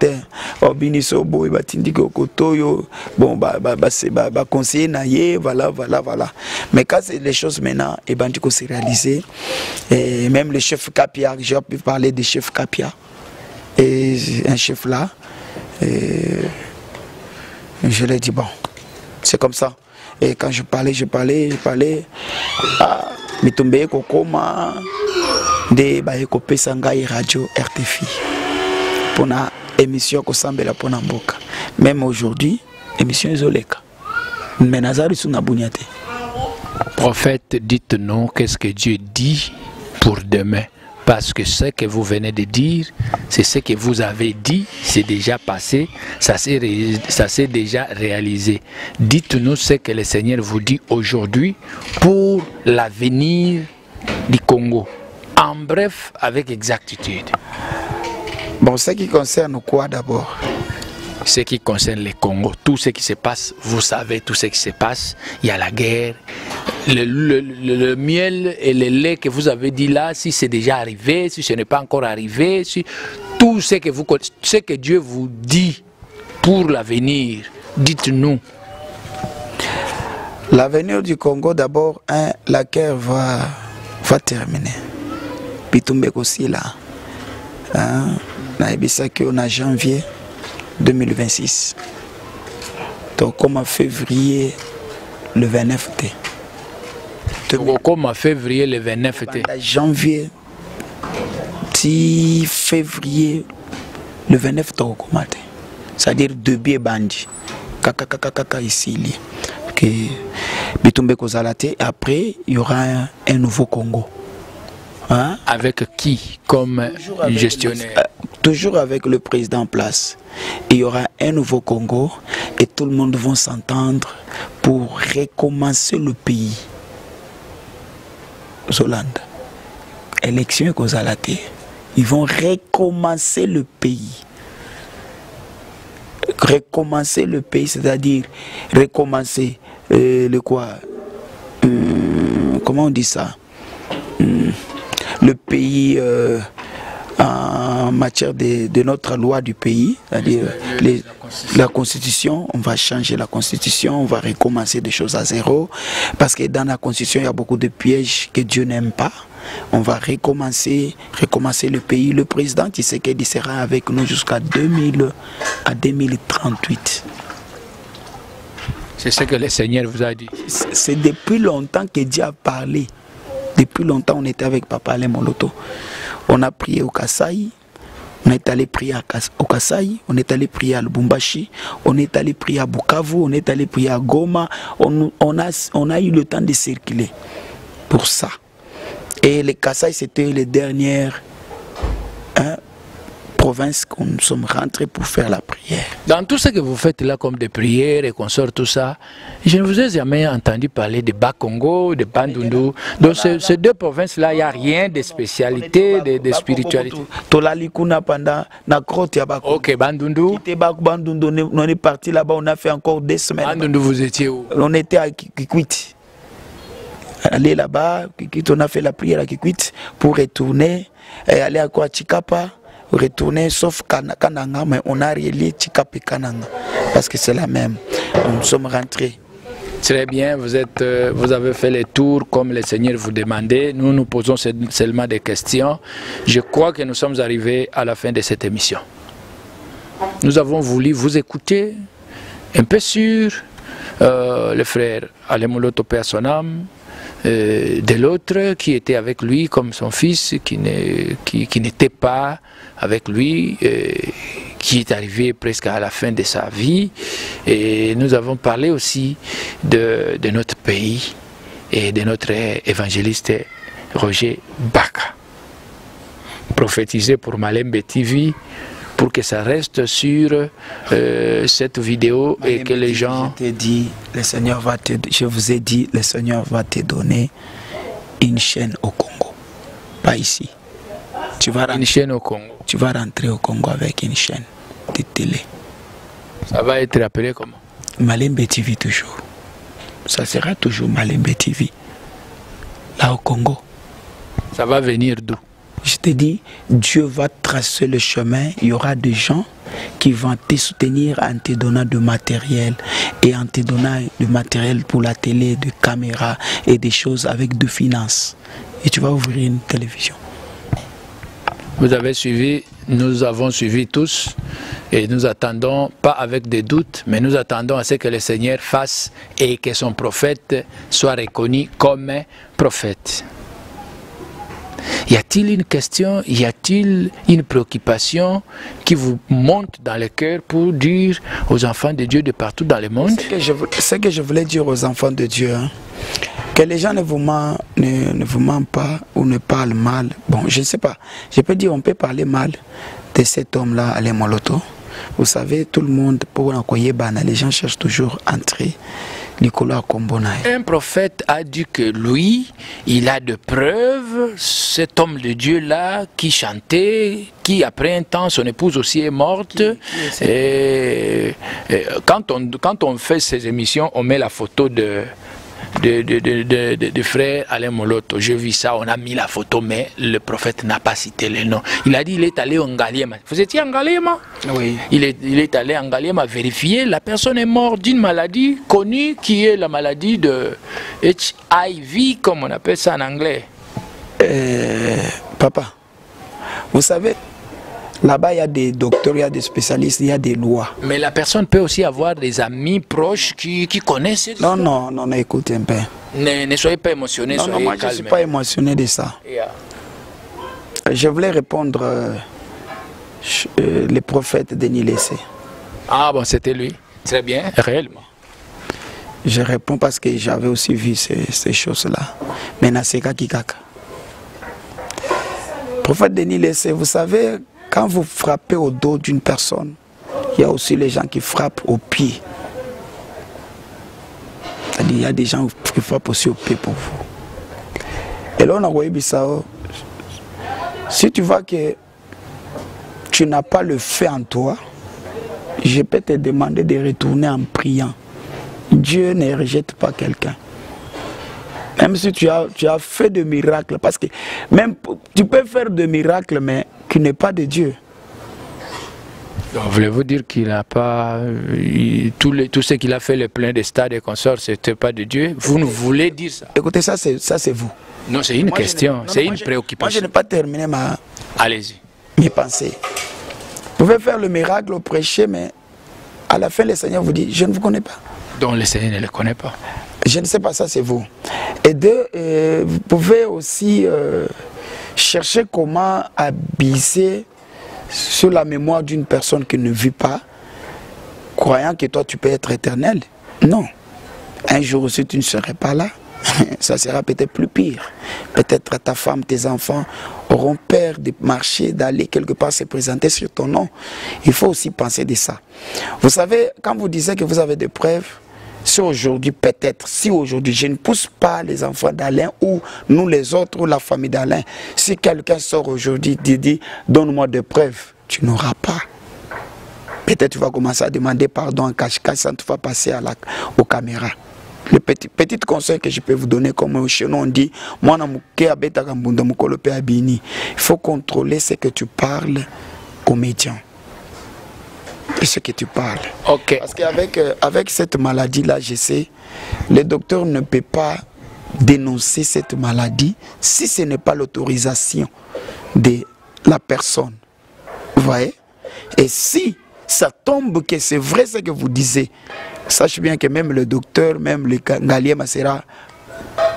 Voilà. Mais quand les choses maintenant, et ben, du coup, c'est réalisé. Et même le chef Kapia, j'ai pu parler des chefs Kapia. Et un chef là. Et je lui ai dit, bon, c'est comme ça. Et quand je parlais, Mitumbe Kokoma, de Bayekope Sangai Radio RTFI, pour la émission Kosambela Ponamboka. Même aujourd'hui, émission Isoleka. Mais Nazari Sunabunyate. Prophète, dites-nous qu'est-ce que Dieu dit pour demain. Parce que ce que vous venez de dire, c'est ce que vous avez dit, c'est déjà passé, ça s'est déjà réalisé. Dites-nous ce que le Seigneur vous dit aujourd'hui pour l'avenir du Congo. En bref, avec exactitude. Bon, ce qui concerne quoi d'abord? Ce qui concerne le Congo, tout ce qui se passe, vous savez tout ce qui se passe, il y a la guerre. Le miel et le lait que vous avez dit là, si c'est déjà arrivé, si ce n'est pas encore arrivé, si, tout ce que Dieu vous dit pour l'avenir, dites-nous. L'avenir du Congo, d'abord, la guerre va terminer. Bitumbe aussi là. On a janvier 2026. Donc comme en février le 29 t. Comme en février le 29 t. Janvier, 10 février le 29 t. C'est-à-dire deux biais bandits. Kaka ici. Bitumbe Kozalate. Après, il y aura un nouveau Congo. Hein? Avec qui comme gestionnaire? Toujours avec le président en place. Il y aura un nouveau Congo et tout le monde va s'entendre pour recommencer le pays. Zolanda. Élection Kozalate. Ils vont recommencer le pays. Recommencer le pays, c'est-à-dire recommencer le quoi? Comment on dit ça? Le pays en matière de notre loi du pays, c'est-à-dire la constitution, on va changer la constitution, on va recommencer des choses à zéro, parce que dans la constitution, il y a beaucoup de pièges que Dieu n'aime pas. On va recommencer le pays. Le président Tshisekedi sera avec nous jusqu'à 2038. C'est ce que le Seigneur vous a dit. C'est depuis longtemps que Dieu a parlé. Depuis longtemps, on était avec Papa Alain Moloto. On a prié au Kasaï. On est allé prier au Kasai, on est allé prier à Lubumbashi, on est allé prier à Bukavu, on est allé prier à Goma. On a eu le temps de circuler pour ça. Et le Kasai, c'était les dernières provinces où nous sommes rentrés pour faire la prière. Dans tout ce que vous faites là comme des prières et qu'on sort tout ça, je ne vous ai jamais entendu parler de Bas-Congo, de Bandundu. Donc ces deux provinces-là, il n'y a rien de spécialité, de spiritualité. Ok, Bandundu. On est parti là-bas, on a fait encore 2 semaines. Bandundu, vous étiez où? On était à Kikwit. Aller là-bas, on a fait la prière à Kikwit pour retourner et aller à Chikapa. Retourner sauf Kananga, mais on a relié Chikapa et Kananga parce que c'est la même. Nous sommes rentrés. Très bien, vous avez fait les tours comme le Seigneur vous demandait. Nous nous posons seulement des questions. Je crois que nous sommes arrivés à la fin de cette émission. Nous avons voulu vous écouter un peu sur le frère Alemoloto Père son âme, de l'autre qui était avec lui comme son fils, qui n'était pas avec lui, qui est arrivé presque à la fin de sa vie. Et nous avons parlé aussi de notre pays et de notre évangéliste Roger Baka. Prophétisé pour Malembe TV, pour que ça reste sur cette vidéo et que les gens... Je vous ai dit, le Seigneur va te donner une chaîne au Congo, pas ici. Une chaîne au Congo. Tu vas rentrer au Congo avec une chaîne de télé. Ça va être appelé comment? Malembe TV toujours. Ça sera toujours Malembe TV. Là au Congo. Ça va venir d'où? Je te dis, Dieu va tracer le chemin. Il y aura des gens qui vont te soutenir en te donnant du matériel et en te donnant du matériel pour la télé, de caméras et des choses avec de finances. Et tu vas ouvrir une télévision. Vous avez suivi, nous avons suivi tous et nous attendons, pas avec des doutes, mais nous attendons à ce que le Seigneur fasse et que son prophète soit reconnu comme prophète. Y a-t-il une question, y a-t-il une préoccupation qui vous monte dans le cœur pour dire aux enfants de Dieu de partout dans le monde? Ce que je voulais dire aux enfants de Dieu, hein, que les gens ne vous mentent pas ou ne parlent mal. Bon, je ne sais pas. Je peux dire on peut parler mal de cet homme-là, Alemoloto. Vous savez, tout le monde, pour les gens cherchent toujours à entrer. Un prophète a dit que lui, il a de preuves, cet homme de Dieu-là qui chantait, qui après un temps, son épouse aussi est morte. Et quand on fait ces émissions, on met la photo de frère Alain Moloto. Je vis ça, on a mis la photo, mais le prophète n'a pas cité le nom. Il a dit il est allé en Ngaliema. Vous étiez en Ngaliema? Oui. Il est allé en Ngaliema vérifier. La personne est morte d'une maladie connue qui est la maladie de HIV, comme on appelle ça en anglais. Papa, vous savez, là-bas, il y a des docteurs, il y a des spécialistes, il y a des lois. Mais la personne peut aussi avoir des amis proches qui connaissent. Non, écoutez un peu. Ne soyez pas émotionné, soyez moi, calme. Je ne suis pas émotionné de ça. Yeah. Je voulais répondre le prophète Denis Lessé. Ah bon, c'était lui. Très bien, réellement. Je réponds parce que j'avais aussi vu ces choses-là. Mais Naseka Kikaka. Prophète Denis Lessé, vous savez, quand vous frappez au dos d'une personne, il y a aussi les gens qui frappent au pied. C'est-à-dire, il y a des gens qui frappent aussi au pied pour vous. Et là, on a envoyé Bissao. Si tu vois que tu n'as pas le fait en toi, je peux te demander de retourner en priant. Dieu ne rejette pas quelqu'un. Même si tu as fait de miracles, parce que même tu peux faire de miracles, mais qui n'est pas de Dieu. Voulez-vous dire qu'il n'a pas... tout ce qu'il a fait, le plein de stades et consorts, ce n'était pas de Dieu? Vous nous voulez dire ça? Écoutez, ça c'est vous. Non, c'est une question, c'est une préoccupation. Moi, je n'ai pas terminé Allez-y. Mes pensées. Vous pouvez faire le miracle, prêcher, mais à la fin, le Seigneur vous dit, je ne vous connais pas. Donc le Seigneur ne le connaît pas. Je ne sais pas, ça c'est vous. Et deux, vous pouvez aussi chercher comment abuser sur la mémoire d'une personne qui ne vit pas, croyant que toi tu peux être éternel. Non. Un jour aussi tu ne serais pas là. Ça sera peut-être plus pire. Peut-être ta femme, tes enfants auront peur de marcher, d'aller quelque part se présenter sur ton nom. Il faut aussi penser de ça. Vous savez, quand vous disiez que vous avez des preuves, si aujourd'hui, peut-être, si aujourd'hui je ne pousse pas les enfants d'Alain ou nous les autres ou la famille d'Alain, si quelqu'un sort aujourd'hui et dit donne-moi des preuves, tu n'auras pas. Peut-être tu vas commencer à demander pardon en cache-cache sans te faire passer aux caméras. Le petit conseil que je peux vous donner, comme chez nous on dit, il faut contrôler ce que tu parles aux médias. Et ce que tu parles. Okay. Parce qu'avec cette maladie-là, je sais, le docteur ne peut pas dénoncer cette maladie si ce n'est pas l'autorisation de la personne. Vous voyez? Et si ça tombe que c'est vrai ce que vous disiez, sachez bien que même le docteur, même le Ngaliema sera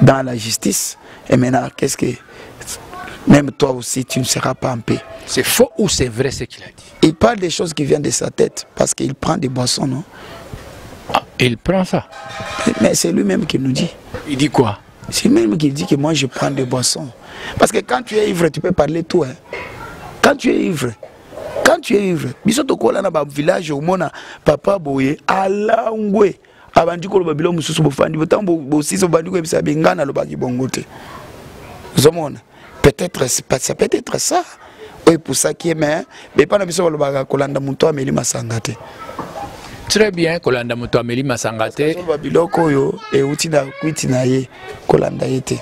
dans la justice. Et maintenant, qu'est-ce que... Même toi aussi, tu ne seras pas en paix. C'est faux ou c'est vrai ce qu'il a dit? Il parle des choses qui viennent de sa tête, parce qu'il prend des boissons, non? Ah, il prend ça? Mais c'est lui-même qui nous dit. Il dit quoi? C'est lui-même qui dit que moi je prends des boissons. Parce que quand tu es ivre, tu peux parler tout. Hein? Quand tu es ivre, biso tokola na ba village au mona papa boye ala ngwe abandi ko lo bilo mususu bofandi botambo bosiso bandi ko bisa bengana lo baki bongote. Vous avez peut-être ça peut être ça. Oui, pour ça qui est mais pas na biso lo baka kolanda muntu ameli masangate. Très bien, kolanda muntu ameli masangate. Ba biloko yo e utina kwitina ye kolanda yete.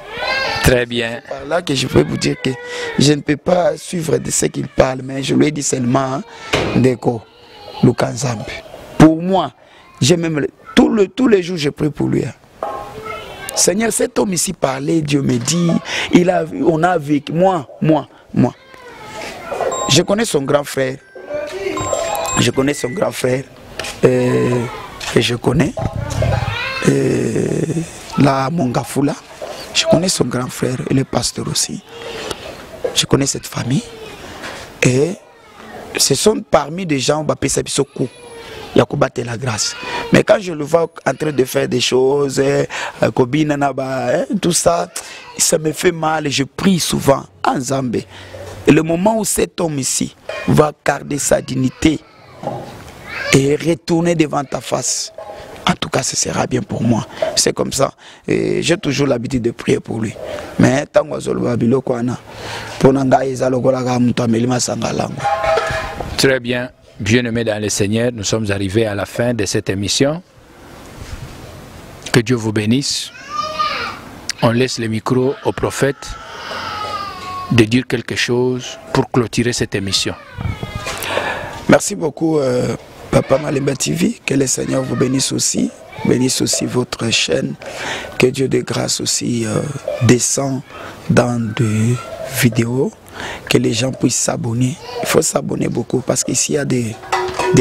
Très bien. C'est par là que je peux vous dire que je ne peux pas suivre de ce qu'il parle, mais je lui ai dit seulement Ndeko Lukanzambe. Pour moi, j'ai même tous les jours je prie pour lui. Seigneur, cet homme ici parlait, Dieu me dit, on a vécu, moi. Je connais son grand frère. Et je connais la Mongafula. Je connais son grand frère et le pasteur aussi. Je connais cette famille. Et ce sont parmi des gens qui ont battu la grâce. Mais quand je le vois en train de faire des choses, tout ça, ça me fait mal et je prie souvent en Zambie. Et le moment où cet homme ici va garder sa dignité et retourner devant ta face, en tout cas, ce sera bien pour moi. C'est comme ça. J'ai toujours l'habitude de prier pour lui. Mais tant que très bien. Bien-aimés dans le Seigneur, nous sommes arrivés à la fin de cette émission. Que Dieu vous bénisse. On laisse le micro au prophète de dire quelque chose pour clôturer cette émission. Merci beaucoup. Papa Malemba TV, que le Seigneur vous bénisse aussi votre chaîne, que Dieu de grâce aussi descend dans des vidéos, que les gens puissent s'abonner. Il faut s'abonner beaucoup parce qu'ici il y a des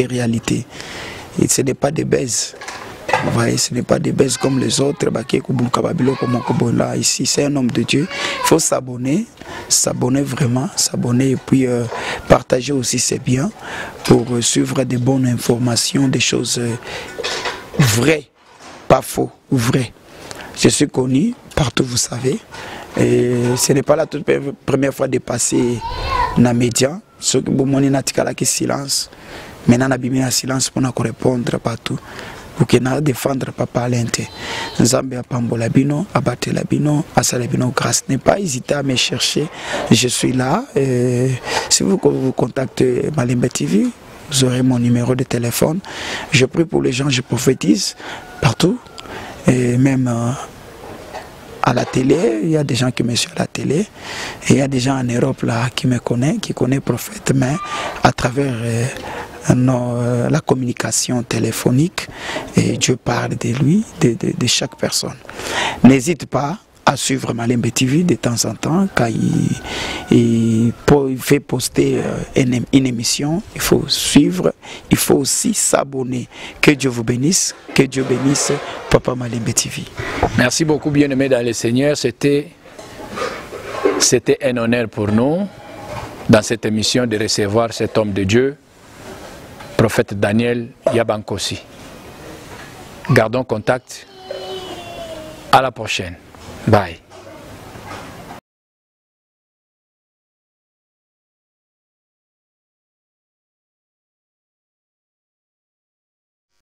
réalités. Et ce n'est pas des baises. Vous voyez, ce n'est pas des baises comme les autres. Ici, c'est un homme de Dieu. Il faut s'abonner vraiment, s'abonner et puis partager aussi c'est bien pour suivre des bonnes informations, des choses vraies, pas faux, vraies. Je suis connu partout, vous savez. Et ce n'est pas la toute première fois de passer dans les médias. Ceux qui ont dit silence, maintenant on a silence pour nous répondre partout. Pour que nous défendre papa Lente. Nzambe apambola bino, abatela bino, asala bino grâce. Ne pas hésiter à me chercher. Je suis là. Si vous contactez Malemba TV, vous aurez mon numéro de téléphone. Je prie pour les gens, je prophétise partout. Et même à la télé, il y a des gens qui me suivent à la télé. Et il y a des gens en Europe là qui me connaissent, qui connaissent prophète, mais à travers la communication téléphonique, et Dieu parle de lui, de chaque personne. N'hésite pas à suivre Malemba TV de temps en temps quand il fait poster une émission. Il faut suivre, il faut aussi s'abonner. Que Dieu vous bénisse, que Dieu bénisse Papa Malemba TV. Merci beaucoup, bien-aimés dans le Seigneur. C'était un honneur pour nous dans cette émission de recevoir cet homme de Dieu, prophète Daniel Yabankosi. Gardons contact. À la prochaine. Bye.